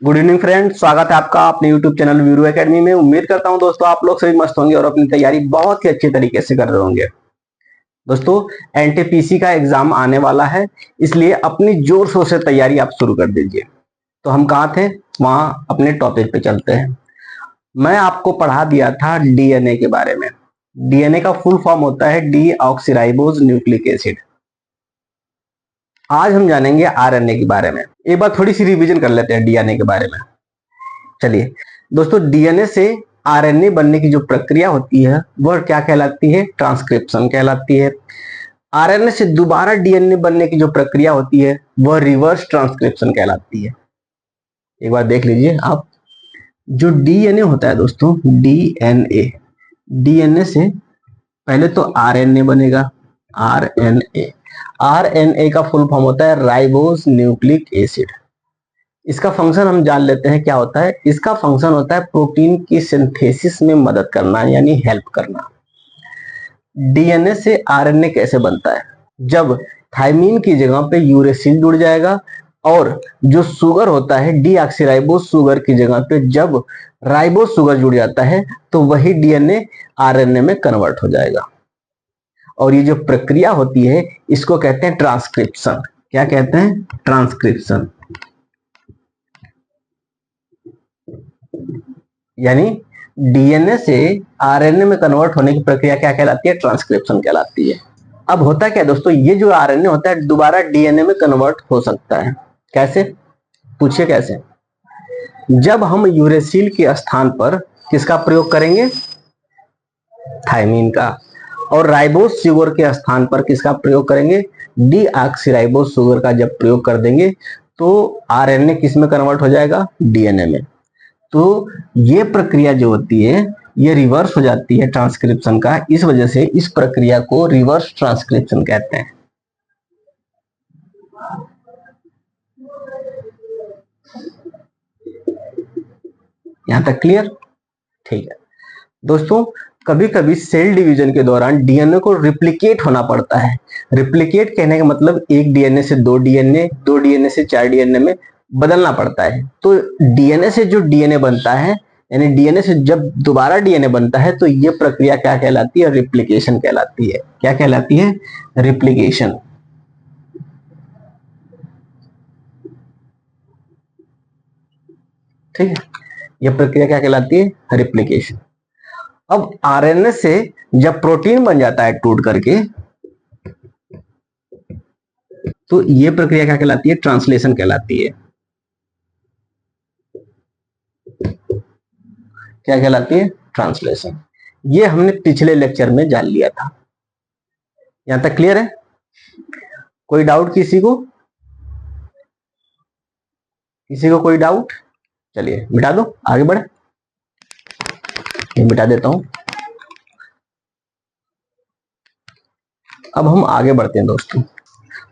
Good evening friends, स्वागत है आपका अपने यूट्यूब चैनल वीरू एकेडमी में। उम्मीद करता हूं दोस्तों आप लोग सभी मस्त होंगे और अपनी तैयारी बहुत ही अच्छे तरीके से कर रहे होंगे। दोस्तों एनटीपीसी का एग्जाम आने वाला है, इसलिए अपनी जोर शोर से तैयारी आप शुरू कर दीजिए। तो हम कहाँ थे, वहां अपने टॉपिक पे चलते हैं। मैं आपको पढ़ा दिया था डीएनए के बारे में। डीएनए का फुल फॉर्म होता है डी ऑक्सीराइबोज न्यूक्लिक एसिड। आज हम जानेंगे आरएनए के बारे में। एक बार थोड़ी सी रिवीजन कर लेते हैं डीएनए के बारे में। चलिए दोस्तों, डीएनए से आरएनए बनने की जो प्रक्रिया होती है वह क्या कहलाती है? ट्रांसक्रिप्शन कहलाती है। आरएनए से दोबारा डीएनए बनने की जो प्रक्रिया होती है वह रिवर्स ट्रांसक्रिप्शन कहलाती है। एक बार देख लीजिए आप, जो डीएनए होता है दोस्तों, डीएनए डीएनए से पहले तो आरएनए बनेगा। आरएनए आरएनए का फुल फॉर्म होता है राइबोज न्यूक्लिक एसिड। इसका फंक्शन हम जान लेते हैं क्या होता है। इसका फंक्शन होता है प्रोटीन की सिंथेसिस में मदद करना, यानी हेल्प करना। डीएनए से आरएनए कैसे बनता है? जब थाइमीन की जगह पे यूरेसिल जुड़ जाएगा और जो शुगर होता है डीऑक्सीराइबोज शुगर की जगह पे जब राइबोज शुगर जुड़ जाता है तो वही डीएनए आरएनए में कन्वर्ट हो जाएगा। और ये जो प्रक्रिया होती है इसको कहते हैं ट्रांसक्रिप्शन। क्या कहते हैं? ट्रांसक्रिप्शन। यानी डीएनए से आरएनए में कन्वर्ट होने की प्रक्रिया क्या कहलाती है? ट्रांसक्रिप्शन कहलाती है। अब होता क्या है दोस्तों, ये जो आरएनए होता है दोबारा डीएनए में कन्वर्ट हो सकता है। कैसे? पूछिए कैसे? जब हम यूरेसिल के स्थान पर किसका प्रयोग करेंगे? थाइमीन का। और राइबोज शुगर के स्थान पर किसका प्रयोग करेंगे? डीऑक्सीराइबोज शुगर का जब प्रयोग कर देंगे तो आरएनए किस में कन्वर्ट हो जाएगा? डीएनए में। तो ये प्रक्रिया जो होती है ये रिवर्स हो जाती है ट्रांसक्रिप्शन का। इस वजह से इस प्रक्रिया को रिवर्स ट्रांसक्रिप्शन कहते हैं। यहां तक क्लियर? ठीक है दोस्तों, कभी कभी सेल डिवीजन के दौरान डीएनए को रिप्लिकेट होना पड़ता है। रिप्लिकेट कहने का मतलब एक डीएनए से दो डीएनए, दो डीएनए से चार डीएनए में बदलना पड़ता है। तो डीएनए से जो डीएनए बनता है, यानी डीएनए से जब दोबारा डीएनए बनता है तो ये प्रक्रिया क्या कहलाती है? रिप्लिकेशन कहलाती है। क्या कहलाती है? रिप्लिकेशन। ठीक है, यह प्रक्रिया क्या कहलाती है? रिप्लिकेशन। अब आरएनए से जब प्रोटीन बन जाता है टूट करके तो ये प्रक्रिया क्या कहलाती है? ट्रांसलेशन कहलाती है। क्या कहलाती है? ट्रांसलेशन। ये हमने पिछले लेक्चर में जान लिया था। यहां तक क्लियर है? कोई डाउट किसी को? किसी को कोई डाउट? चलिए मिटा दो, आगे बढ़े। ये मिटा देता हूं। अब हम आगे बढ़ते हैं दोस्तों।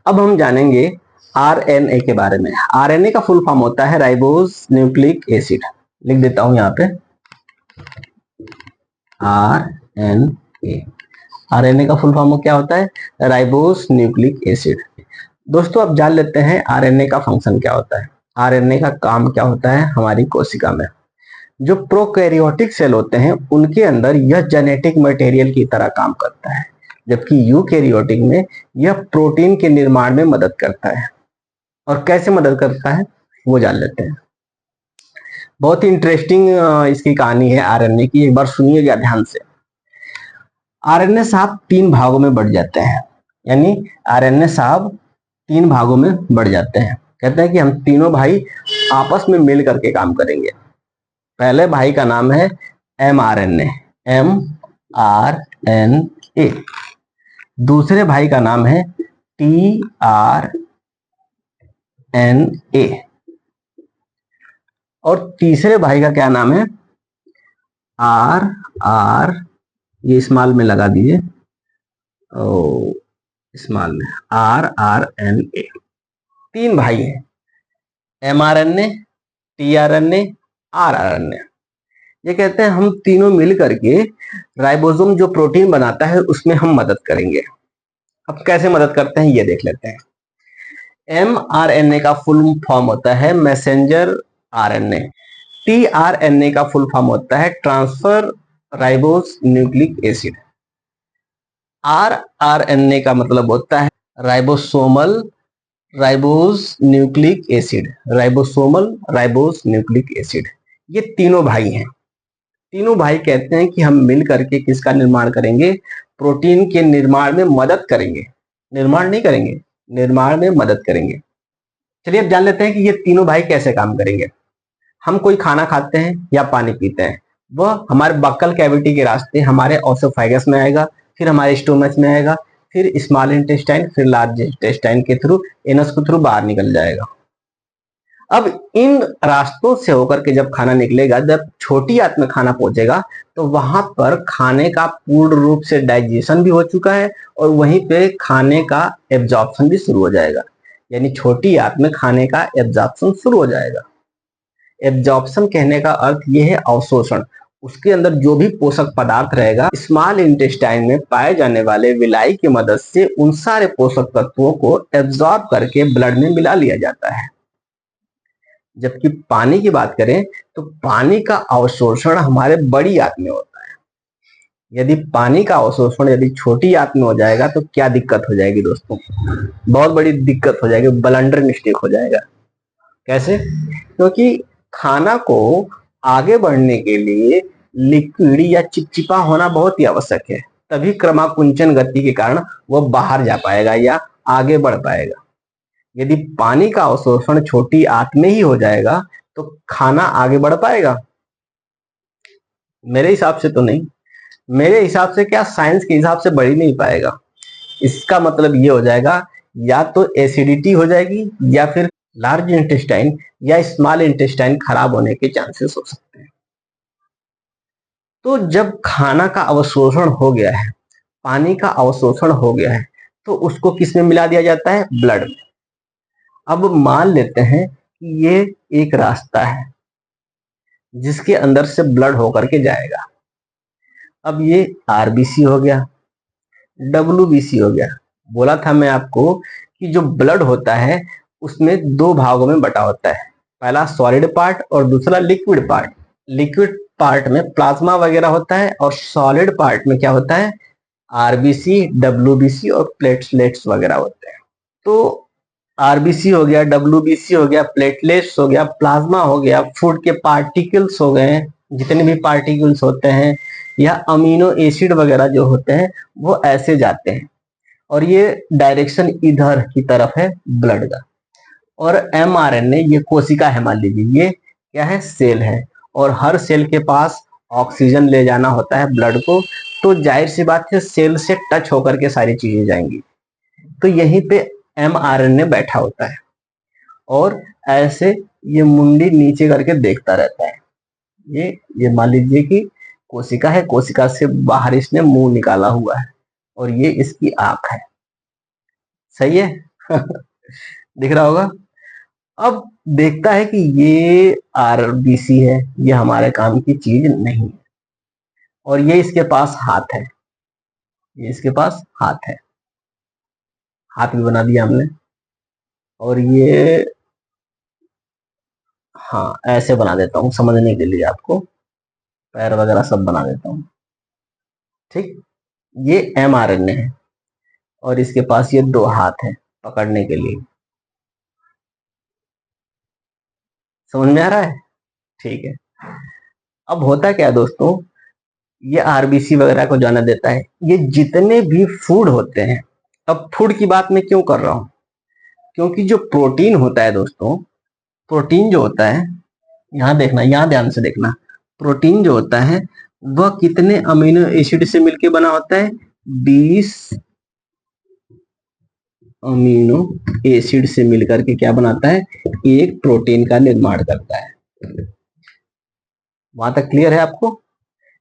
अब हम जानेंगे आरएनए के बारे में। आरएनए का फुल फॉर्म होता है राइबोज न्यूक्लिक एसिड। लिख देता हूं यहां पे आरएनए। आरएनए का फुल फॉर्म क्या होता है? Ribose nucleic acid. दोस्तों अब जान लेते हैं आरएनए का फंक्शन क्या होता है। आरएनए का काम क्या होता है हमारी कोशिका में? जो प्रोकैरियोटिक सेल होते हैं उनके अंदर यह जेनेटिक मटेरियल की तरह काम करता है, जबकि यूकैरियोटिक में यह प्रोटीन के निर्माण में मदद करता है। और कैसे मदद करता है वो जान लेते हैं। बहुत ही इंटरेस्टिंग इसकी कहानी है आरएनए की, एक बार सुनिएगा ध्यान से। आरएनए साहब तीन भागों में बढ़ जाते हैं, यानी आरएनए साहब तीन भागों में बढ़ जाते हैं। कहते हैं कि हम तीनों भाई आपस में मिल करके काम करेंगे। पहले भाई का नाम है mRNA, mRNA। दूसरे भाई का नाम है tRNA और तीसरे भाई का क्या नाम है? RR। ये स्मॉल में लगा दीजिए, स्मॉल में RRNA। तीन भाई हैं, mRNA, tRNA, RRNA। ये कहते हैं हम तीनों मिल करके राइबोसोम जो प्रोटीन बनाता है उसमें हम मदद करेंगे। अब कैसे मदद करते हैं ये देख लेते हैं। mRNA का फुल फॉर्म होता है मैसेंजर आरएनए। टीआरएनए का फुल फॉर्म होता है transfer ribose nucleic acid. RRNA का मतलब होता है ribosomal ribose nucleic acid. Ribosomal ribose nucleic acid, ये तीनों भाई हैं। तीनों भाई कहते हैं कि हम मिल करके किसका निर्माण करेंगे, प्रोटीन के निर्माण में मदद करेंगे। निर्माण नहीं करेंगे, निर्माण में मदद करेंगे। चलिए अब जान लेते हैं कि ये तीनों भाई कैसे काम करेंगे। हम कोई खाना खाते हैं या पानी पीते हैं, वह हमारे बक्कल कैविटी के रास्ते हमारे ओसोफेगस में आएगा, फिर हमारे स्टोमच में आएगा, फिर स्मॉल इंटेस्टाइन, फिर लार्ज इंटेस्टाइन के थ्रू, एनस के थ्रू बाहर निकल जाएगा। अब इन रास्तों से होकर के जब खाना निकलेगा, जब छोटी आंत में खाना पहुंचेगा, तो वहां पर खाने का पूर्ण रूप से डाइजेशन भी हो चुका है और वहीं पे खाने का एब्जॉर्प्शन भी शुरू हो जाएगा। यानी छोटी आंत में खाने का एब्जॉर्प्शन शुरू हो जाएगा। एब्जॉर्प्शन कहने का अर्थ यह है अवशोषण। उसके अंदर जो भी पोषक पदार्थ रहेगा, स्मॉल इंटेस्टाइन में पाए जाने वाले विलाई की मदद से उन सारे पोषक तत्वों को एब्जॉर्ब करके ब्लड में मिला लिया जाता है। जबकि पानी की बात करें तो पानी का अवशोषण हमारे बड़ी आंत में होता है। यदि पानी का अवशोषण यदि छोटी आंत में हो जाएगा तो क्या दिक्कत हो जाएगी दोस्तों, बहुत बड़ी दिक्कत हो जाएगी, ब्लंडर मिस्टेक हो जाएगा। कैसे? क्योंकि खाना को आगे बढ़ने के लिए लिक्विड या चिपचिपा होना बहुत ही आवश्यक है, तभी क्रमाकुंचन गति के कारण वह बाहर जा पाएगा या आगे बढ़ पाएगा। यदि पानी का अवशोषण छोटी आंत में ही हो जाएगा तो खाना आगे बढ़ पाएगा? मेरे हिसाब से तो नहीं। मेरे हिसाब से क्या, साइंस के हिसाब से बढ़ ही नहीं पाएगा। इसका मतलब ये हो जाएगा, या तो एसिडिटी हो जाएगी या फिर लार्ज इंटेस्टाइन या स्मॉल इंटेस्टाइन खराब होने के चांसेस हो सकते हैं। तो जब खाना का अवशोषण हो गया है, पानी का अवशोषण हो गया है, तो उसको किस में मिला दिया जाता है? ब्लड में। अब मान लेते हैं कि ये एक रास्ता है जिसके अंदर से ब्लड होकर के जाएगा। अब ये आरबीसी हो गया, डब्ल्यूबीसी हो गया। बोला था मैं आपको कि जो ब्लड होता है उसमें दो भागों में बटा होता है, पहला सॉलिड पार्ट और दूसरा लिक्विड पार्ट। लिक्विड पार्ट में प्लाज्मा वगैरह होता है और सॉलिड पार्ट में क्या होता है? आरबीसी, डब्ल्यूबीसी और प्लेटलेट्स वगैरह होते हैं। तो आरबीसी हो गया, डब्ल्यूबीसी हो गया, प्लेटलेट्स हो गया, प्लाज्मा हो गया, फूड के पार्टिकल्स हो गए, जितने भी पार्टिकल्स होते हैं, या अमीनो एसिड वगैरह जो होते हैं, वो ऐसे जाते हैं और ये डायरेक्शन इधर की तरफ है ब्लड का। और एमआरएनए, ये कोशिका है मान लीजिए, ये क्या है? सेल है, और हर सेल के पास ऑक्सीजन ले जाना होता है ब्लड को, तो जाहिर सी बात है सेल से टच होकर के सारी चीजें जाएंगी। तो यहीं पे एमआरएनए बैठा होता है और ऐसे ये मुंडी नीचे करके देखता रहता है। ये मान लीजिए कि कोशिका है, कोशिका से बाहर इसने मुंह निकाला हुआ है और ये इसकी आंख है। सही है? दिख रहा होगा। अब देखता है कि ये आरबीसी है, ये हमारे काम की चीज नहीं है, और ये इसके पास हाथ है, ये इसके पास हाथ है, हाथ भी बना दिया हमने। और ये, हाँ ऐसे बना देता हूँ समझने के लिए आपको, पैर वगैरह सब बना देता हूँ। ठीक, ये एमआरएनए है और इसके पास ये दो हाथ है पकड़ने के लिए। समझ में आ रहा है? ठीक है। अब होता क्या है दोस्तों, ये आरबीसी वगैरह को जाना देता है, ये जितने भी फूड होते हैं। अब फूड की बात मैं क्यों कर रहा हूं? क्योंकि जो प्रोटीन होता है दोस्तों, प्रोटीन जो होता है, यहां देखना, यहां ध्यान से देखना, प्रोटीन जो होता है वह कितने अमीनो एसिड से मिलकर बना होता है? 20 अमीनो एसिड से मिलकर के क्या बनाता है? एक प्रोटीन का निर्माण करता है। वहां तक क्लियर है आपको?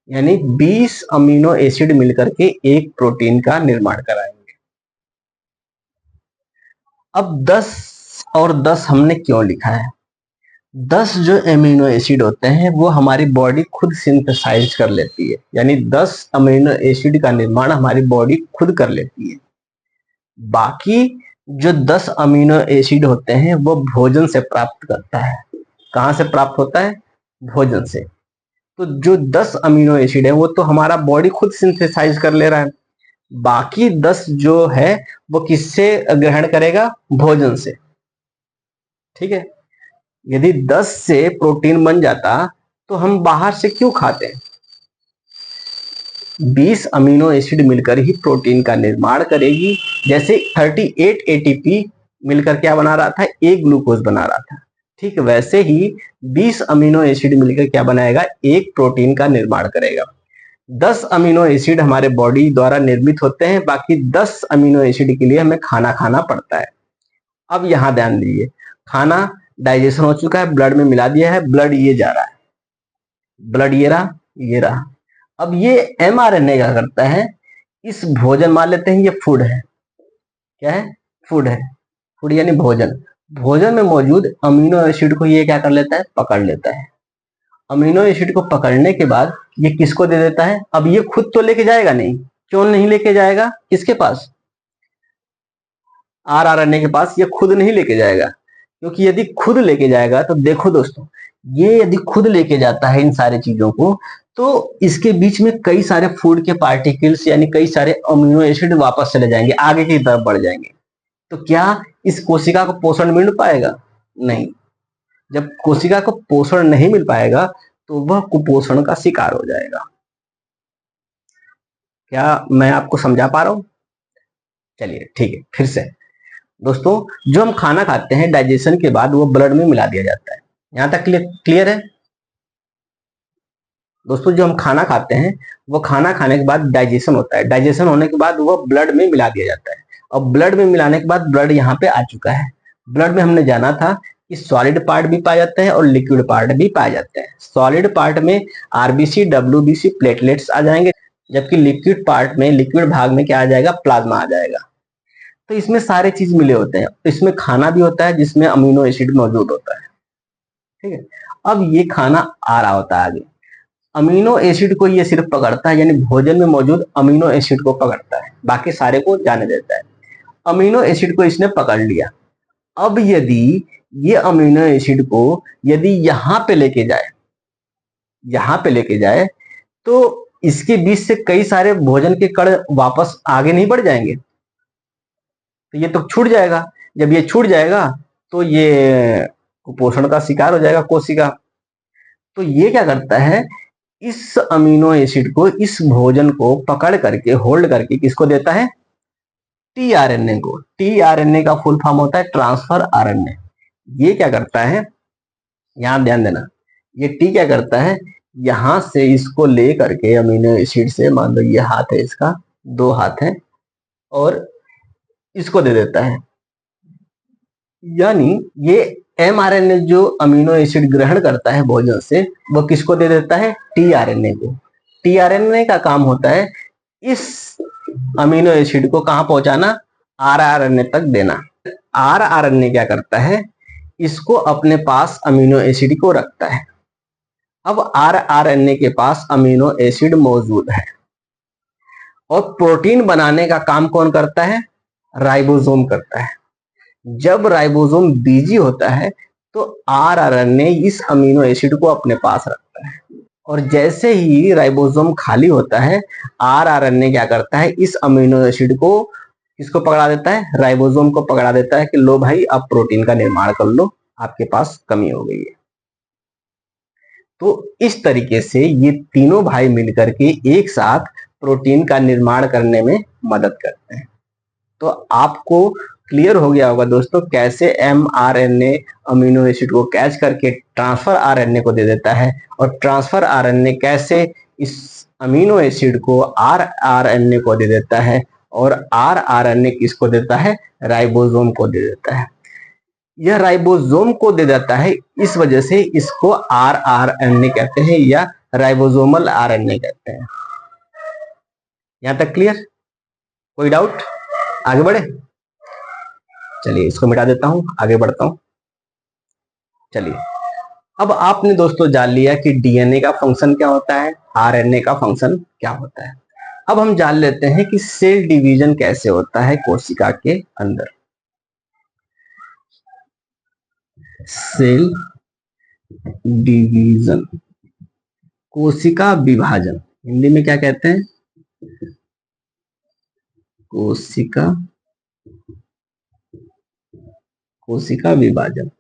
यानी 20 अमीनो एसिड मिलकर के एक प्रोटीन का निर्माण कराएंगे। अब 10 और 10 हमने क्यों लिखा है? 10 जो एमिनो एसिड होते हैं वो हमारी बॉडी खुद सिंथेसाइज कर लेती है, यानी 10 अमीनो एसिड का निर्माण हमारी बॉडी खुद कर लेती है। बाकी जो 10 अमीनो एसिड होते हैं वो भोजन से प्राप्त करता है। कहां से प्राप्त होता है? भोजन से। तो जो 10 अमीनो एसिड है वो तो हमारा बॉडी खुद सिंथेसाइज कर ले रहा है, बाकी 10 जो है वो किससे ग्रहण करेगा? भोजन से। ठीक है, यदि 10 से प्रोटीन बन जाता तो हम बाहर से क्यों खाते हैं? 20 अमीनो एसिड मिलकर ही प्रोटीन का निर्माण करेगी। जैसे 38 एटीपी मिलकर क्या बना रहा था? एक ग्लूकोज बना रहा था। ठीक वैसे ही 20 अमीनो एसिड मिलकर क्या बनाएगा? एक प्रोटीन का निर्माण करेगा। 10 अमीनो एसिड हमारे बॉडी द्वारा निर्मित होते हैं, बाकी 10 अमीनो एसिड के लिए हमें खाना खाना पड़ता है। अब यहां ध्यान दीजिए, खाना डाइजेशन हो चुका है, ब्लड में मिला दिया है, ब्लड ये जा रहा है, ब्लड ये रहा, ये रहा। अब ये mRNA क्या करता है? इस भोजन, मान लेते हैं ये फूड है, क्या है? फूड है, फूड यानी भोजन। भोजन में मौजूद अमीनो एसिड को ये क्या कर लेता है? पकड़ लेता है। अमीनो एसिड को पकड़ने के बाद ये किसको दे देता है? अब ये खुद तो लेके जाएगा नहीं, क्यों नहीं लेके जाएगा? किसके पास? आरएनए के पास ये खुद नहीं लेके जाएगा, क्योंकि यदि खुद लेके जाएगा तो देखो दोस्तों, ये यदि खुद लेके जाता है इन सारी चीजों को, तो इसके बीच में कई सारे फूड के पार्टिकल्स यानी कई सारे अमीनो एसिड वापस चले जाएंगे, आगे की तरफ बढ़ जाएंगे। तो क्या इस कोशिका को पोषण मिल पाएगा? नहीं। जब कोशिका को पोषण नहीं मिल पाएगा तो वह कुपोषण का शिकार हो जाएगा। क्या मैं आपको समझा पा रहा हूं? चलिए ठीक है, फिर से दोस्तों, जो हम खाना खाते हैं डाइजेशन के बाद वो ब्लड में मिला दिया जाता है। यहां तक क्लियर है दोस्तों? जो हम खाना खाते हैं वो खाना खाने के बाद डाइजेशन होता है, डाइजेशन होने के बाद वो ब्लड में मिला दिया जाता है, और ब्लड में मिलाने के बाद ब्लड यहाँ पे आ चुका है। ब्लड में हमने जाना था कि सॉलिड पार्ट भी पाए जाते हैं और लिक्विड पार्ट भी पाए जाते हैं। सॉलिड पार्ट में आरबीसी, डब्ल्यूबीसी, प्लेटलेट्स आ जाएंगे, जबकि लिक्विड पार्ट में, लिक्विड भाग में क्या आ जाएगा? प्लाज्मा आ जाएगा। तो इसमें सारे चीज मिले होते हैं, इसमें खाना भी होता है जिसमें अमीनो एसिड मौजूद होता है। ठीक है, अब ये खाना आ रहा होता है आगे, अमीनो एसिड को ये सिर्फ पकड़ता है, यानी भोजन में मौजूद अमीनो एसिड को पकड़ता है, बाकी सारे को जाने देता है। अमीनो एसिड को इसने पकड़ लिया। अब यदि ये अमीनो एसिड को यदि यहां पे लेके जाए, यहां पे लेके जाए, तो इसके बीच से कई सारे भोजन के कण वापस आगे नहीं बढ़ जाएंगे? तो ये तो छूट जाएगा। जब ये छूट जाएगा तो ये कुपोषण का शिकार हो जाएगा कोशिका। तो ये क्या करता है? इस अमीनो एसिड को, इस भोजन को पकड़ करके, होल्ड करके किसको देता है? टीआरएनए को। टीआरएनए का फुल फॉर्म होता है ट्रांसफर आरएनए। ये क्या करता है? यहां ध्यान देना, ये टी क्या करता है? यहां से इसको ले करके अमीनो एसिड से, मान लो ये हाथ है इसका, 2 हाथ है, और इसको दे देता है। यानी ये mRNA जो अमीनो एसिड ग्रहण करता है भोजन से, वो किसको दे देता है? टीआरएनए को। टीआरएनए का काम होता है इस अमीनो एसिड को कहां पहुंचाना? आरआरएनए तक देना। आरआरएनए क्या करता है? इसको अपने पास अमीनो एसिड को रखता है। अब आरआरएनए के पास अमीनो एसिड मौजूद है, और प्रोटीन बनाने का काम कौन करता है? राइबोसोम करता है। जब राइबोसोम बिजी होता है तो आरआरएनए इस अमीनो एसिड को अपने पास रखता है, और जैसे ही राइबोसोम खाली होता है, आरआरएनए क्या करता है? इस अमीनो एसिड को किसको पकड़ा देता है? राइबोसोम को पकड़ा देता है कि लो भाई, अब प्रोटीन का निर्माण कर लो, आपके पास कमी हो गई है। तो इस तरीके से ये तीनों भाई मिलकर के एक साथ प्रोटीन का निर्माण करने में मदद करते हैं। तो आपको क्लियर हो गया होगा दोस्तों, कैसे mRNA अमीनो एसिड को कैच करके ट्रांसफर आरएनए को दे देता है, और ट्रांसफर आरएनए कैसे इस अमीनो एसिड को आरआरएनए को दे देता है, और आरआरएनए किसको देता है? राइबोसोम को दे देता है। यह राइबोसोम को दे देता है, इस वजह से इसको आरआरएनए कहते हैं या राइबोसोमल आरएनए कहते हैं। यहां तक क्लियर? कोई डाउट? आगे बढ़े? चलिए इसको मिटा देता हूं, आगे बढ़ता हूं। चलिए, अब आपने दोस्तों जान लिया कि डीएनए का फंक्शन क्या होता है, आरएनए का फंक्शन क्या होता है। अब हम जान लेते हैं कि सेल डिवीजन कैसे होता है कोशिका के अंदर। सेल डिवीजन, कोशिका विभाजन, हिंदी में क्या कहते हैं? कोशिका कोशिका विभाजन।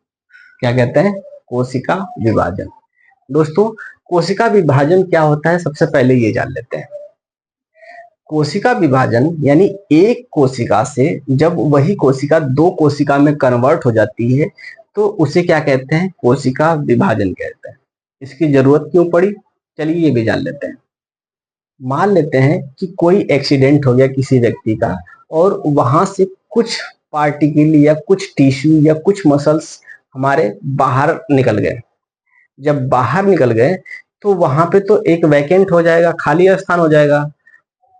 क्या कहते हैं? कोशिका विभाजन। दोस्तों, कोशिका विभाजन क्या होता है, सबसे पहले ये जान लेते हैं। कोशिका विभाजन यानी एक कोशिका से जब वही कोशिका दो कोशिका में कन्वर्ट हो जाती है तो उसे क्या कहते हैं? कोशिका विभाजन कहते हैं। इसकी जरूरत क्यों पड़ी, चलिए ये भी जान लेते हैं। मान लेते हैं कि कोई एक्सीडेंट हो गया किसी व्यक्ति का और वहां से कुछ पार्टिकल या कुछ टिश्यू या कुछ मसल्स हमारे बाहर निकल गए। जब बाहर निकल गए तो वहां पे तो एक वैकेंट हो जाएगा, खाली स्थान हो जाएगा।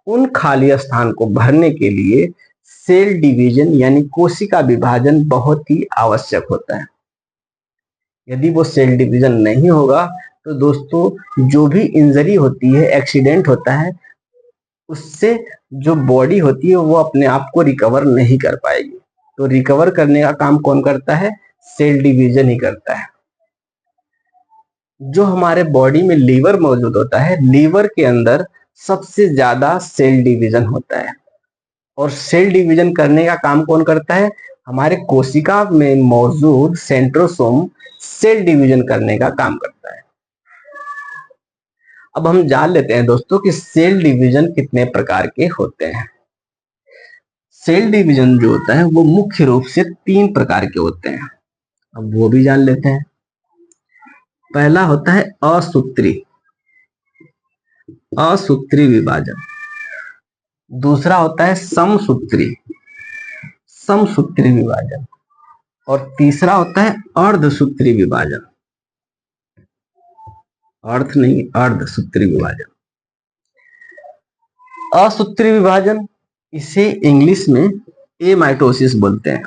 उन खाली स्थान को भरने के लिए सेल डिवीजन यानी कोशिका विभाजन बहुत ही आवश्यक होता है। यदि वो सेल डिवीजन नहीं होगा तो दोस्तों जो भी इंजरी होती है, एक्सीडेंट होता है, उससे जो बॉडी होती है वो अपने आप को रिकवर नहीं कर पाएगी। तो रिकवर करने का काम कौन करता है? सेल डिवीजन ही करता है। जो हमारे बॉडी में लीवर मौजूद होता है, लीवर के अंदर सबसे ज्यादा सेल डिवीजन होता है और सेल डिवीजन करने का काम कौन करता है? हमारे कोशिका में मौजूद सेंट्रोसोम सेल डिवीजन करने का काम करता है। अब हम जान लेते हैं दोस्तों कि सेल डिवीजन कितने प्रकार के होते हैं। सेल डिवीजन जो होता है वो मुख्य रूप से 3 प्रकार के होते हैं। अब वो भी जान लेते हैं। पहला होता है असूत्री विभाजन। दूसरा होता है समसूत्री विभाजन। और तीसरा होता है अर्धसूत्री विभाजन। अर्धसूत्री विभाजन। असूत्री विभाजन, इसे इंग्लिश में एमाइटोसिस बोलते हैं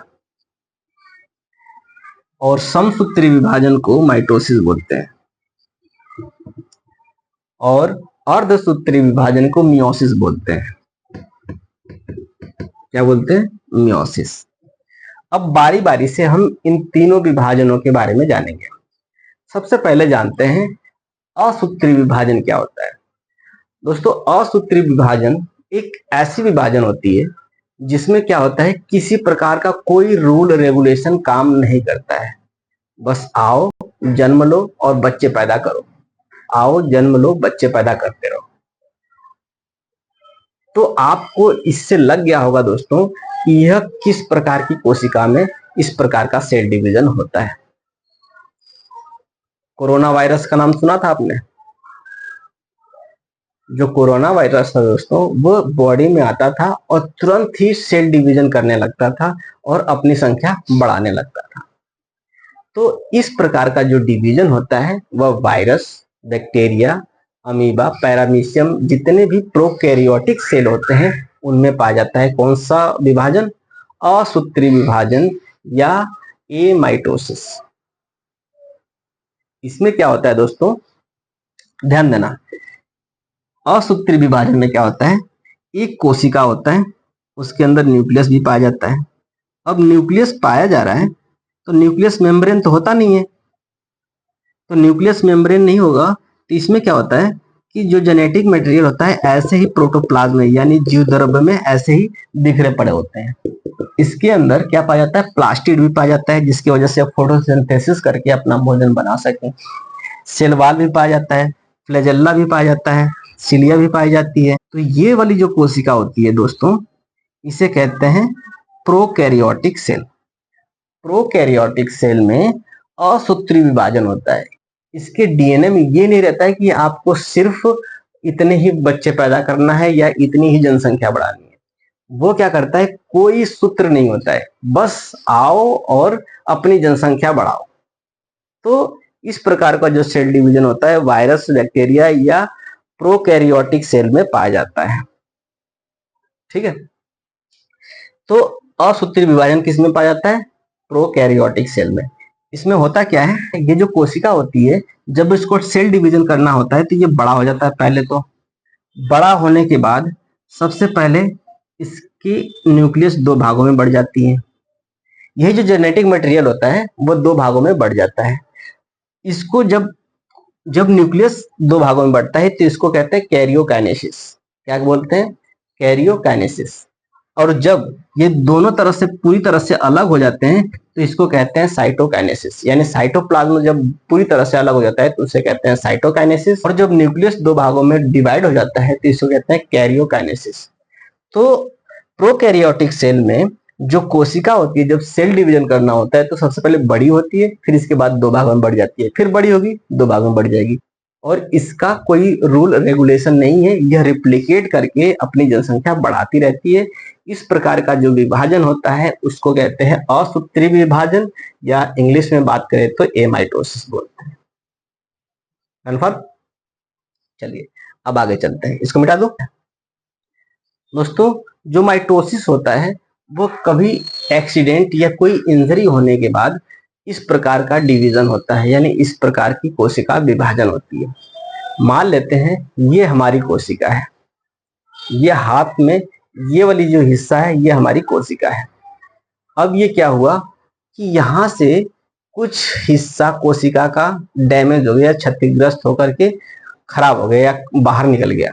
और समसूत्री विभाजन को माइटोसिस बोलते हैं और अर्धसूत्री विभाजन को मियोसिस बोलते हैं। क्या बोलते हैं? मियोसिस। अब बारी बारी से हम इन तीनों विभाजनों के बारे में जानेंगे। सबसे पहले जानते हैं असूत्री विभाजन क्या होता है। दोस्तों, असूत्री विभाजन एक ऐसी विभाजन होती है जिसमें क्या होता है, किसी प्रकार का कोई रूल रेगुलेशन काम नहीं करता है। बस आओ, जन्म लो और बच्चे पैदा करो, आओ जन्म लो बच्चे पैदा करते रहो। तो आपको इससे लग गया होगा दोस्तों कि यह किस प्रकार की कोशिका में इस प्रकार का सेल डिवीजन होता है। कोरोना वायरस का नाम सुना था आपने? जो कोरोना वायरस था दोस्तों, वो बॉडी में आता था और तुरंत ही सेल डिवीजन करने लगता था और अपनी संख्या बढ़ाने लगता था। तो इस प्रकार का जो डिवीजन होता है वह वायरस, बैक्टीरिया, अमीबा, पैरामीशियम, जितने भी प्रोकैरियोटिक सेल होते हैं उनमें पाया जाता है। कौन सा विभाजन? असूत्री विभाजन या एमाइटोसिस। इसमें क्या होता है दोस्तों, ध्यान देना। असूत्री विभाजन में क्या होता है, एक कोशिका होता है, उसके अंदर न्यूक्लियस भी पाया जाता है। अब न्यूक्लियस पाया जा रहा है तो न्यूक्लियस मेम्ब्रेन तो होता नहीं है। तो न्यूक्लियस मेम्ब्रेन नहीं होगा तो इसमें क्या होता है कि जो जेनेटिक मटेरियल होता है ऐसे ही प्रोटोप्लाज्म में यानी जीव द्रव्य में ऐसे ही बिखरे पड़े होते हैं। इसके अंदर क्या पाया जाता है? प्लास्टिड भी पाया जाता है, जिसकी वजह से फोटोसिंथेसिस करके अपना भोजन बना सके। सेल वॉल भी पाया जाता है, फ्लैजेल्ला भी पाया जाता है, सिलिया भी पाई जाती है। तो ये वाली जो कोशिका होती है दोस्तों, इसे कहते हैं प्रोकैरियोटिक सेल। प्रोकैरियोटिक सेल में असूत्री विभाजन होता है। इसके डीएनए में ये नहीं रहता है कि आपको सिर्फ इतने ही बच्चे पैदा करना है या इतनी ही जनसंख्या बढ़ानी है। वो क्या करता है, कोई सूत्र नहीं होता है, बस आओ और अपनी जनसंख्या बढ़ाओ। तो इस प्रकार का जो सेल डिवीजन होता है वायरस, बैक्टीरिया या प्रोकैरियोटिक सेल में पाया जाता है। ठीक है, तो असूत्री विभाजन किस में पाया जाता है? प्रोकैरियोटिक सेल में। इसमें होता क्या है, ये जो कोशिका होती है जब इसको सेल डिवीजन करना होता है तो ये बड़ा हो जाता है। पहले तो बड़ा होने के बाद सबसे पहले इसकी न्यूक्लियस 2 भागों में बढ़ जाती है। यही जो जेनेटिक मटेरियल होता है वो 2 भागों में बढ़ जाता है। इसको जब जब न्यूक्लियस दो भागों में बढ़ता है तो इसको कहते हैं कैरियोकाइनेसिस। क्या बोलते हैं? कैरियोकाइनेसिस। और जब ये दोनों तरफ से पूरी तरह से अलग हो जाते हैं तो इसको कहते हैं साइटोकाइनेसिस। यानी साइटोप्लाज्म जब पूरी तरह से अलग हो जाता है तो उसे कहते हैं साइटोकाइनेसिस। और जब न्यूक्लियस दो भागों में डिवाइड हो जाता है तो इसको कहते हैं कैरियोकाइनेसिस। तो प्रोकैरियोटिक सेल में जो कोशिका होती है, जब सेल डिवीजन करना होता है तो सबसे पहले बड़ी होती है, फिर इसके बाद दो भागों में बढ़ जाती है, फिर बड़ी होगी, दो भागों में बढ़ जाएगी। और इसका कोई रूल रेगुलेशन नहीं है, यह रिप्लिकेट करके अपनी जनसंख्या बढ़ाती रहती है। इस प्रकार का जो विभाजन होता है उसको कहते हैं असूत्रीय विभाजन, या इंग्लिश में बात करें तो एमाइटोसिस बोलते हैं। कन्फर्म? चलिए अब आगे चलते हैं, इसको मिटा दो। दोस्तों, जो माइटोसिस होता है वो कभी एक्सीडेंट या कोई इंजरी होने के बाद इस प्रकार का डिवीजन होता है, यानी इस प्रकार की कोशिका विभाजन होती है। मान लेते हैं ये हमारी कोशिका है, ये हाथ में ये वाली जो हिस्सा है ये हमारी कोशिका है। अब ये क्या हुआ कि यहाँ से कुछ हिस्सा कोशिका का डैमेज हो गया, क्षतिग्रस्त होकर के खराब हो गया या बाहर निकल गया।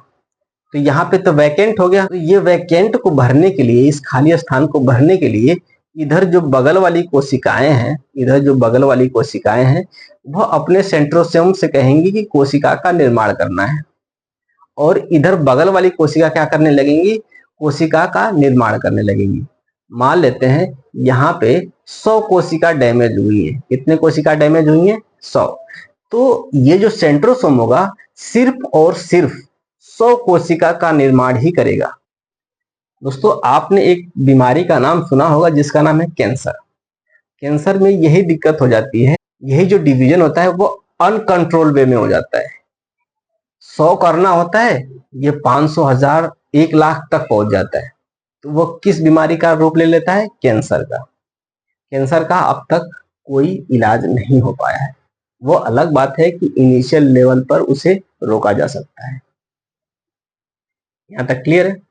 तो यहाँ पे तो वैकेंट हो गया। तो ये वैकेंट को भरने के लिए, इस खाली स्थान को भरने के लिए इधर जो बगल वाली कोशिकाएं हैं, इधर जो बगल वाली कोशिकाएं हैं वह अपने सेंट्रोसोम से कहेंगी कि कोशिका का निर्माण करना है, और इधर बगल वाली कोशिका क्या करने लगेंगी? कोशिका का निर्माण करने लगेंगी। मान लेते हैं यहाँ पे 100 कोशिका डैमेज हुई है। कितने कोशिका डैमेज हुई है? 100। तो ये जो सेंट्रोसोम होगा सिर्फ और सिर्फ 100 कोशिका का निर्माण ही करेगा। दोस्तों, आपने एक बीमारी का नाम सुना होगा जिसका नाम है कैंसर। कैंसर में यही दिक्कत हो जाती है, यही जो डिवीजन होता है वो अनकंट्रोल वे में हो जाता है। 100 करना होता है, ये 500, 1000, 1 लाख तक पहुंच जाता है। तो वो किस बीमारी का रूप ले लेता है? कैंसर का। कैंसर का अब तक कोई इलाज नहीं हो पाया है। वो अलग बात है कि इनिशियल लेवल पर उसे रोका जा सकता है। यहाँ तक क्लियर है?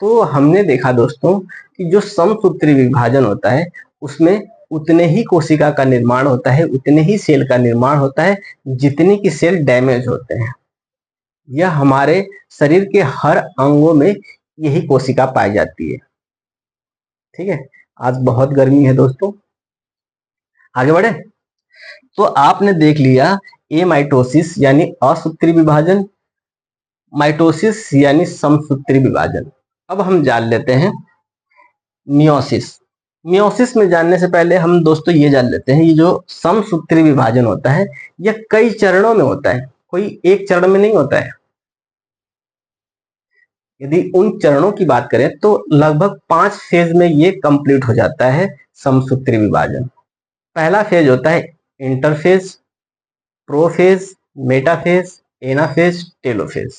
तो हमने देखा दोस्तों कि जो समसूत्री विभाजन होता है उसमें उतने ही कोशिका का निर्माण होता है, उतने ही सेल का निर्माण होता है जितने की सेल डैमेज होते हैं। यह हमारे शरीर के हर अंगों में यही कोशिका पाई जाती है। ठीक है, आज बहुत गर्मी है दोस्तों, आगे बढ़े। तो आपने देख लिया एमाइटोसिस यानी असूत्री विभाजन, माइटोसिस यानी समसूत्री विभाजन। अब हम जान लेते हैं मियोसिस। मियोसिस में जानने से पहले हम दोस्तों ये जान लेते हैं, ये जो समसूत्री विभाजन होता है यह कई चरणों में होता है, कोई एक चरण में नहीं होता है। यदि उन चरणों की बात करें तो लगभग 5 फेज में ये कंप्लीट हो जाता है समसूत्री विभाजन। पहला फेज होता है interphase, prophase, metaphase, anaphase, telophase.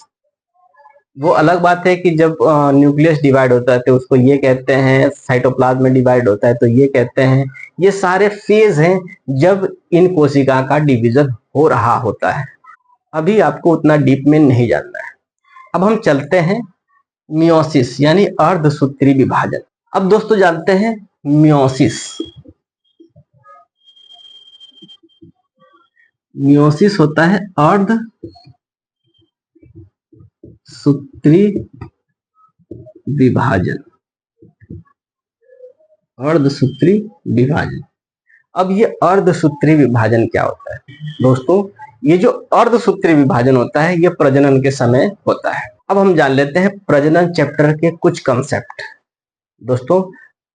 वो अलग बात है कि जब न्यूक्लियस डिवाइड होता है तो उसको ये कहते हैं, साइटोप्लाज्म में डिवाइड होता है तो ये कहते हैं। ये सारे फेज हैं जब इन कोशिका का डिवीजन हो रहा होता है। अभी आपको उतना डीप में नहीं जानना है। अब हम चलते हैं मियोसिस यानी अर्धसूत्री विभाजन। अब दोस्तों जानते हैं मियोसिस। मियोसिस होता है अर्ध सूत्री विभाजन, अर्धसूत्री विभाजन। अब ये अर्धसूत्री विभाजन क्या होता है दोस्तों? ये जो अर्धसूत्री विभाजन होता है ये प्रजनन के समय होता है। अब हम जान लेते हैं प्रजनन चैप्टर के कुछ कंसेप्ट। दोस्तों,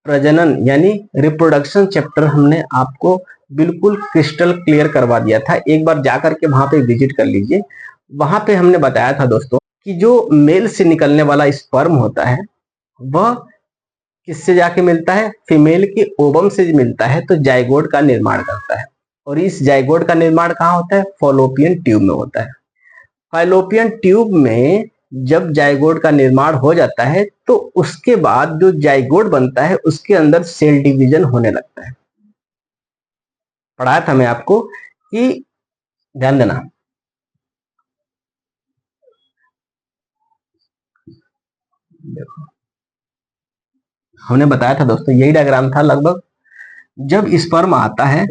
प्रजनन यानी रिप्रोडक्शन चैप्टर हमने आपको बिल्कुल क्रिस्टल क्लियर करवा दिया था, एक बार जाकर के वहां पे विजिट कर लीजिए। वहां पे हमने बताया था दोस्तों कि जो मेल से निकलने वाला स्पर्म होता है वह किससे जाके मिलता है? फीमेल के ओवम से मिलता है तो जाइगोट का निर्माण करता है। और इस जाइगोट का निर्माण कहाँ होता है? फॉलोपियन ट्यूब में होता है। फॉलोपियन ट्यूब में जब जाइगोट का निर्माण हो जाता है तो उसके बाद जो जाइगोट बनता है उसके अंदर सेल डिवीजन होने लगता है। पढ़ाया था मैं आपको कि ध्यान देना, देखो हमने बताया था दोस्तों, यही डायग्राम था लगभग। जब स्पर्म आता है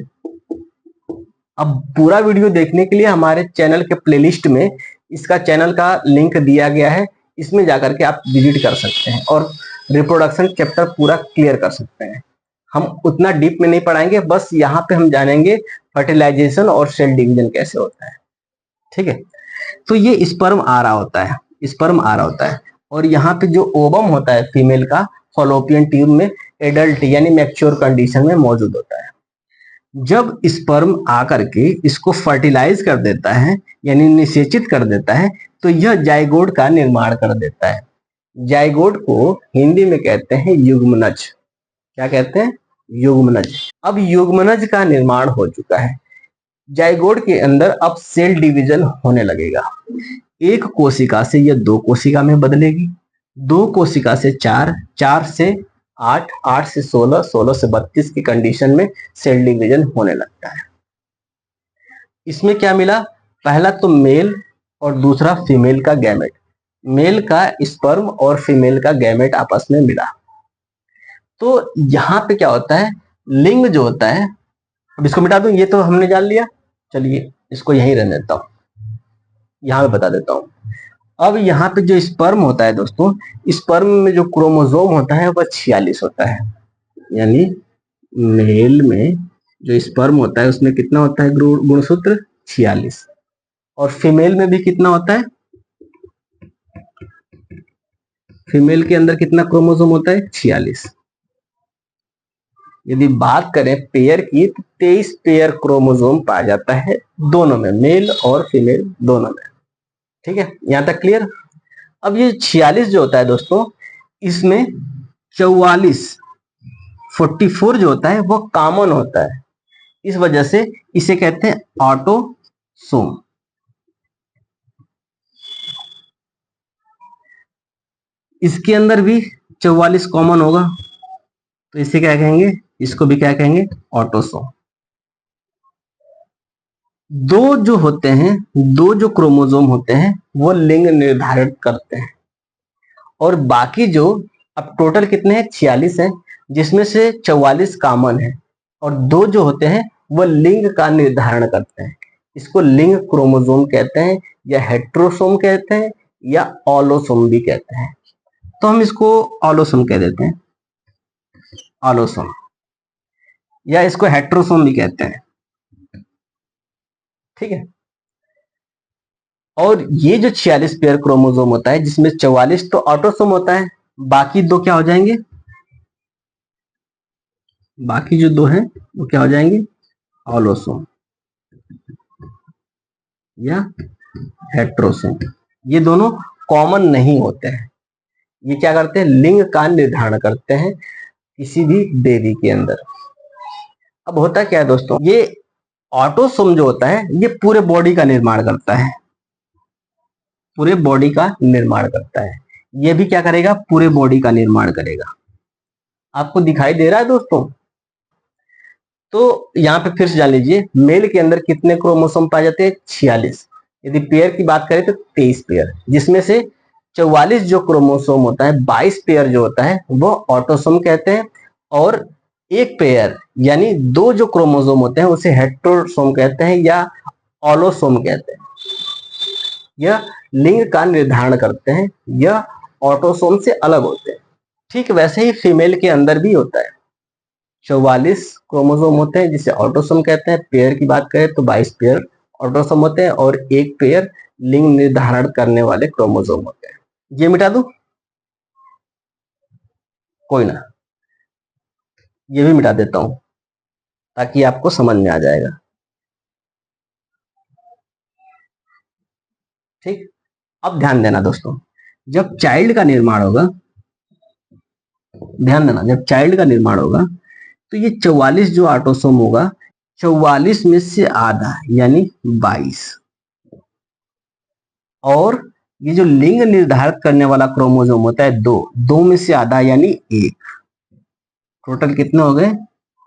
अब पूरा वीडियो देखने के लिए हमारे चैनल के प्लेलिस्ट में इसका चैनल का लिंक दिया गया है, इसमें जाकर के आप विजिट कर सकते हैं और रिप्रोडक्शन चैप्टर पूरा क्लियर कर सकते हैं। हम उतना डीप में नहीं पढ़ाएंगे, बस यहाँ पे हम जानेंगे फर्टिलाइजेशन और सेल डिवीजन कैसे होता है। ठीक है, तो ये स्पर्म आ रहा होता है, स्पर्म आ रहा होता है और यहाँ पे जो ओवम होता है फीमेल का फॉलोपियन ट्यूब में एडल्ट यानी मैच्योर कंडीशन में मौजूद होता है। जब स्पर्म आकर के इसको फर्टिलाइज कर देता है यानी निषेचित कर देता है, तो यह जाइगोट का निर्माण कर देता है। जाइगोट को हिंदी में कहते हैं युग्मनज। क्या कहते हैं? युग्मनज। अब युग्मनज का निर्माण हो चुका है, जाइगोट के अंदर अब सेल डिवीजन होने लगेगा। एक कोशिका से यह दो कोशिका में बदलेगी, दो कोशिका से चार, चार से आठ, आठ से 16, 16 से 32 की कंडीशन में सेल डिवीजन होने लगता है। इसमें क्या मिला? पहला तो मेल और दूसरा फीमेल का गैमेट। मेल का स्पर्म और फीमेल का गैमेट आपस में मिला। तो यहाँ पे क्या होता है, लिंग जो होता है, अब इसको मिटा दूं, ये तो हमने जान लिया, चलिए इसको यहीं रहने देता हूं, यहां पे बता देता हूं। अब यहाँ पे जो स्पर्म होता है दोस्तों, स्पर्म में जो क्रोमोसोम होता है वह 46 होता है। यानी मेल में जो स्पर्म होता है उसमें कितना होता है गुणसूत्र? 46। और फीमेल में भी कितना होता है? फीमेल के अंदर कितना क्रोमोसोम होता है? 46। यदि बात करें पेयर की तो 23 पेयर क्रोमोसोम पाया जाता है दोनों में, मेल और फीमेल दोनों में। ठीक है, यहां तक क्लियर? अब ये 46 जो होता है दोस्तों, इसमें 44 जो होता है वो कॉमन होता है, इस वजह से इसे कहते हैं ऑटोसोम। इसके अंदर भी 44 कॉमन होगा, तो इसे क्या कहेंगे? इसको भी क्या कहेंगे? ऑटोसोम। दो जो होते हैं, दो जो क्रोमोसोम होते हैं वो लिंग निर्धारित करते हैं, और बाकी जो, अब टोटल कितने हैं? 46 है, जिसमें से 44 कॉमन है और दो जो होते हैं वो लिंग का निर्धारण करते हैं। इसको लिंग क्रोमोसोम कहते हैं, या हेट्रोसोम कहते हैं, या ऑलोसोम भी कहते हैं। तो हम इसको ऑलोसोम कह देते हैं, ऑलोसोम, या इसको हेट्रोसोम भी कहते हैं। ठीक है, और ये जो 46 पेयर क्रोमोसोम होता है जिसमें 44 तो ऑटोसोम होता है, बाकी दो क्या हो जाएंगे? बाकी जो दो हैं वो क्या हो जाएंगे? ऑलोसोम या हेट्रोसोम। ये दोनों कॉमन नहीं होते हैं, ये क्या करते हैं? लिंग का निर्धारण करते हैं किसी भी बेबी के अंदर। अब होता क्या है दोस्तों, ये ऑटोसोम जो होता है ये पूरे बॉडी का निर्माण करता है, पूरे बॉडी का निर्माण करता है। ये भी क्या करेगा? पूरे बॉडी का निर्माण करेगा। आपको दिखाई दे रहा है दोस्तों? तो यहाँ पे फिर से जान लीजिए, मेल के अंदर कितने क्रोमोसोम पाए जाते हैं? 46। यदि पेयर की बात करें तो 23 पेयर, जिसमें से 44 जो क्रोमोसोम होता है, 22 पेयर जो होता है वो ऑटोसोम कहते हैं, और एक पेयर यानी दो जो क्रोमोसोम होते हैं उसे हेट्रोसोम कहते हैं या ऑलोसोम कहते हैं। यह लिंग का निर्धारण करते हैं, यह ऑटोसोम से अलग होते हैं। ठीक वैसे ही फीमेल के अंदर भी होता है, 44 क्रोमोसोम होते हैं जिसे ऑटोसोम कहते हैं। पेयर की बात करें तो 22 पेयर ऑटोसोम होते हैं और एक पेयर लिंग निर्धारण करने वाले क्रोमोसोम होते हैं। ये मिटा दूं? कोई ना, ये भी मिटा देता हूं ताकि आपको समझ में आ जाएगा। ठीक, अब ध्यान देना दोस्तों, जब चाइल्ड का निर्माण होगा, ध्यान देना, जब चाइल्ड का निर्माण होगा तो ये 44 जो ऑटोसोम होगा, 44 में से आधा यानी 22, और ये जो लिंग निर्धारित करने वाला क्रोमोसोम होता है दो, दो में से आधा यानी एक, टोटल कितने हो गए?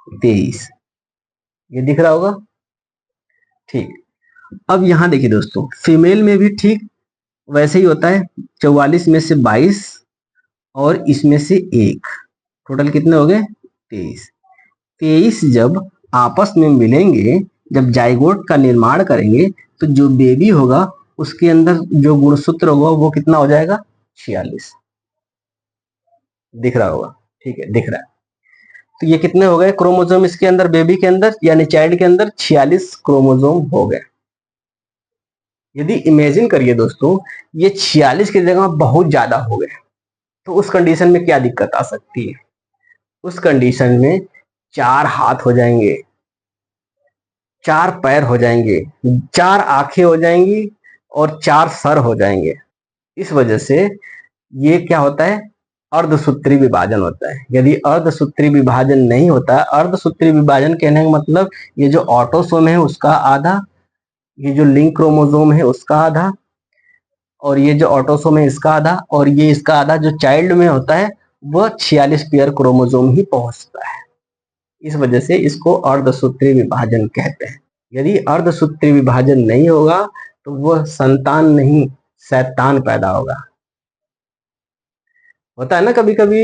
23। ये दिख रहा होगा? ठीक, अब यहां देखिए दोस्तों, फीमेल में भी ठीक वैसे ही होता है, 44 में से 22 और इसमें से एक, टोटल कितने हो गए? 23। 23 जब आपस में मिलेंगे जब जाइगोट का निर्माण करेंगे तो जो बेबी होगा उसके अंदर जो गुणसूत्र होगा वो कितना हो जाएगा, 46। दिख रहा होगा, ठीक है, दिख रहा है। तो ये कितने हो गए क्रोमोसोम इसके अंदर, बेबी के अंदर यानी चाइल्ड के अंदर 46 क्रोमोसोम हो गए। यदि इमेजिन करिए दोस्तों ये 46 की जगह बहुत ज्यादा हो गए, तो उस कंडीशन में क्या दिक्कत आ सकती है? उस कंडीशन में 4 हाथ हो जाएंगे, 4 पैर हो जाएंगे, 4 आंखें हो जाएंगी और 4 सर हो जाएंगे। इस वजह से ये क्या होता है, अर्धसूत्री विभाजन होता है। यदि अर्धसूत्री विभाजन नहीं होता, अर्धसूत्री विभाजन कहने का मतलब ये जो ऑटोसोम है उसका आधा, ये जो लिंक क्रोमोसोम है उसका आधा, और ये जो ऑटोसोम है इसका आधा, और ये इसका आधा जो चाइल्ड में होता है वह 46 पेयर क्रोमोसोम ही पहुंचता है। इस वजह से इसको अर्धसूत्री विभाजन कहते हैं। यदि अर्धसूत्री विभाजन नहीं होगा तो वह संतान नहीं शैतान पैदा होगा। होता है ना कभी कभी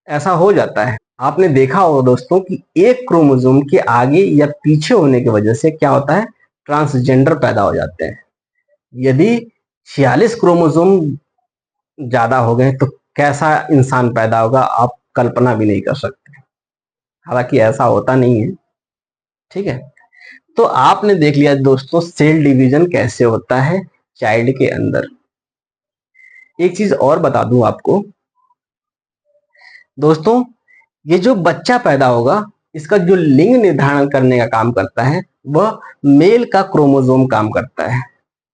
ऐसा हो जाता है। आपने देखा होगा दोस्तों कि एक क्रोमोसोम के आगे या पीछे होने की वजह से क्या होता है, ट्रांसजेंडर पैदा हो जाते हैं। यदि 46 क्रोमोसोम ज्यादा हो गए तो कैसा इंसान पैदा होगा आप कल्पना भी नहीं कर सकते। हालांकि ऐसा होता नहीं है, ठीक है। तो आपने देख लिया दोस्तों सेल डिवीजन कैसे होता है चाइल्ड के अंदर। एक चीज और बता दूं आपको दोस्तों, ये जो बच्चा पैदा होगा इसका जो लिंग निर्धारण करने का काम करता है वह मेल का क्रोमोसोम काम करता है।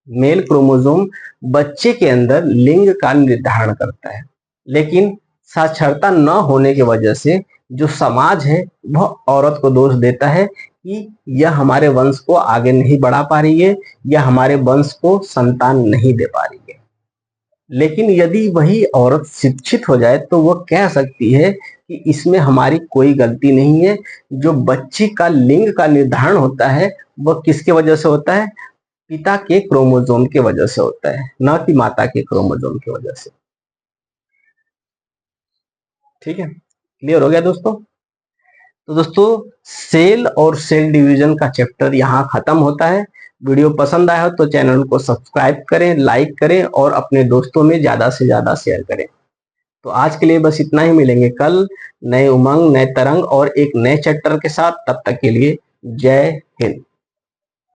मेल क्रोमोसोम बच्चे के अंदर लिंग का निर्धारण करता है, लेकिन साक्षरता न होने की वजह से जो समाज है वह औरत को दोष देता है कि यह हमारे वंश को आगे नहीं बढ़ा पा रही है या हमारे वंश को संतान नहीं दे पा रही है। लेकिन यदि वही औरत शिक्षित हो जाए तो वह कह सकती है कि इसमें हमारी कोई गलती नहीं है। जो बच्ची का लिंग का निर्धारण होता है वह किसके वजह से होता है, पिता के क्रोमोसोम के वजह से होता है, न कि माता के क्रोमोसोम की वजह से। ठीक है, क्लियर हो गया दोस्तों। तो दोस्तों सेल और सेल डिवीजन का चैप्टर यहाँ खत्म होता है। वीडियो पसंद आया हो तो चैनल को सब्सक्राइब करें, लाइक करें और अपने दोस्तों में ज्यादा से ज्यादा शेयर करें। तो आज के लिए बस इतना ही, मिलेंगे कल नए उमंग, नए तरंग और एक नए चैप्टर के साथ। तब तक के लिए जय हिंद।